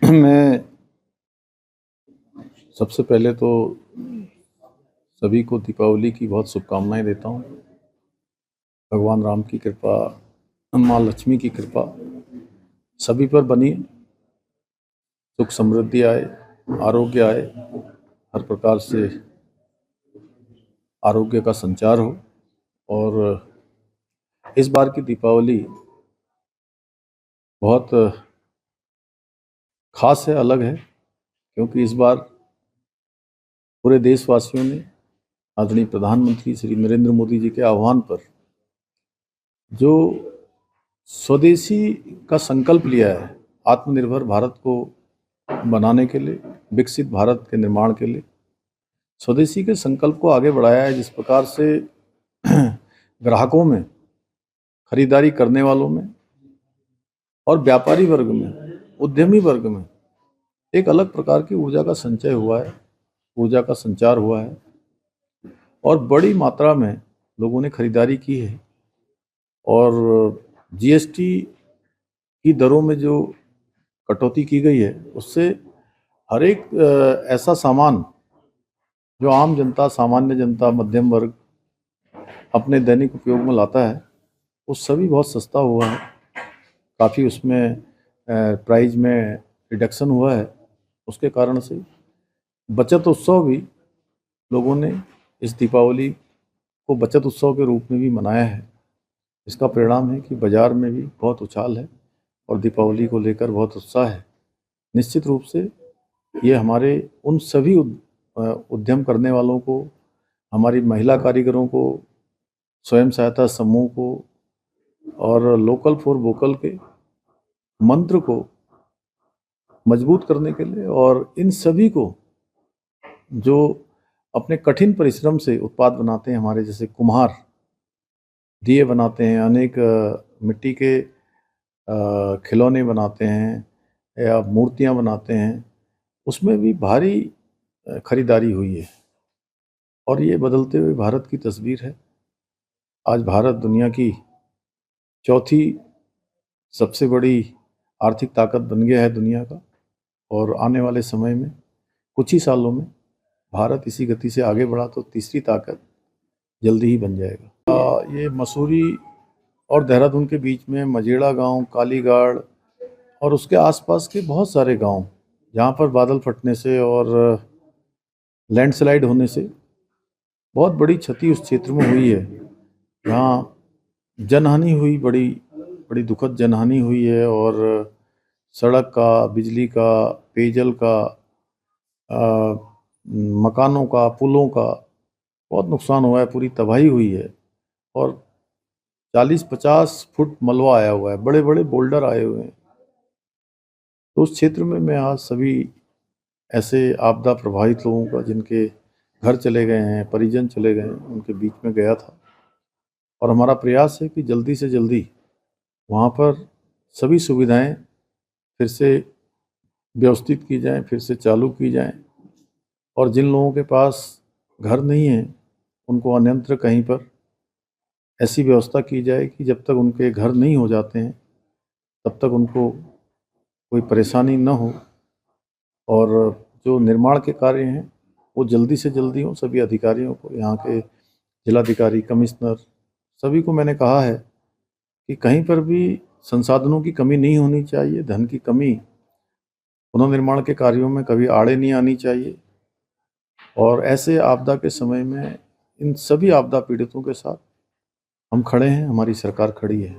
मैं सबसे पहले तो सभी को दीपावली की बहुत शुभकामनाएं देता हूं। भगवान राम की कृपा, माँ लक्ष्मी की कृपा सभी पर बनी, सुख समृद्धि आए, आरोग्य आए, हर प्रकार से आरोग्य का संचार हो। और इस बार की दीपावली बहुत खास है, अलग है, क्योंकि इस बार पूरे देशवासियों ने आदरणीय प्रधानमंत्री श्री नरेंद्र मोदी जी के आह्वान पर जो स्वदेशी का संकल्प लिया है, आत्मनिर्भर भारत को बनाने के लिए, विकसित भारत के निर्माण के लिए स्वदेशी के संकल्प को आगे बढ़ाया है। जिस प्रकार से ग्राहकों में, खरीदारी करने वालों में और व्यापारी वर्ग में, उद्यमी वर्ग में एक अलग प्रकार की ऊर्जा का संचय हुआ है, ऊर्जा का संचार हुआ है और बड़ी मात्रा में लोगों ने खरीदारी की है। और जीएसटी की दरों में जो कटौती की गई है, उससे हर एक ऐसा सामान जो आम जनता, सामान्य जनता, मध्यम वर्ग अपने दैनिक उपयोग में लाता है, वो सभी बहुत सस्ता हुआ है। काफ़ी उसमें प्राइस में रिडक्शन हुआ है। उसके कारण से बचत उत्सव भी लोगों ने इस दीपावली को बचत उत्सव के रूप में भी मनाया है। इसका परिणाम है कि बाज़ार में भी बहुत उछाल है और दीपावली को लेकर बहुत उत्साह है। निश्चित रूप से ये हमारे उन सभी उद्यम करने वालों को, हमारी महिला कारीगरों को, स्वयं सहायता समूह को और लोकल फॉर वोकल के मंत्र को मजबूत करने के लिए, और इन सभी को जो अपने कठिन परिश्रम से उत्पाद बनाते हैं, हमारे जैसे कुम्हार दिए बनाते हैं, अनेक मिट्टी के खिलौने बनाते हैं या मूर्तियां बनाते हैं, उसमें भी भारी खरीदारी हुई है। और ये बदलते हुए भारत की तस्वीर है। आज भारत दुनिया की चौथी सबसे बड़ी आर्थिक ताकत बन गया है दुनिया का, और आने वाले समय में कुछ ही सालों में भारत इसी गति से आगे बढ़ा तो तीसरी ताकत जल्दी ही बन जाएगा। ये मसूरी और देहरादून के बीच में मजेड़ा गांव, कालीगाड़ और उसके आसपास के बहुत सारे गांव, जहां पर बादल फटने से और लैंडस्लाइड होने से बहुत बड़ी क्षति उस क्षेत्र में हुई है। यहाँ जनहानि हुई, बड़ी बड़ी दुखद जनहानि हुई है। और सड़क का, बिजली का, पेयजल का, मकानों का, पुलों का बहुत नुकसान हुआ है, पूरी तबाही हुई है। और 40-50 फुट मलबा आया हुआ है, बड़े बड़े बोल्डर आए हुए हैं। तो उस क्षेत्र में मैं आज सभी ऐसे आपदा प्रभावित लोगों का, जिनके घर चले गए हैं, परिजन चले गए हैं, उनके बीच में गया था। और हमारा प्रयास है कि जल्दी से जल्दी वहाँ पर सभी सुविधाएं फिर से व्यवस्थित की जाएं, फिर से चालू की जाएं। और जिन लोगों के पास घर नहीं है, उनको अन्यत्र कहीं पर ऐसी व्यवस्था की जाए कि जब तक उनके घर नहीं हो जाते हैं, तब तक उनको कोई परेशानी न हो। और जो निर्माण के कार्य हैं वो जल्दी से जल्दी हों। सभी अधिकारियों को, यहाँ के जिलाधिकारी, कमिश्नर, सभी को मैंने कहा है कि कहीं पर भी संसाधनों की कमी नहीं होनी चाहिए, धन की कमी पुनर्निर्माण के कार्यों में कभी आड़े नहीं आनी चाहिए। और ऐसे आपदा के समय में इन सभी आपदा पीड़ितों के साथ हम खड़े हैं, हमारी सरकार खड़ी है।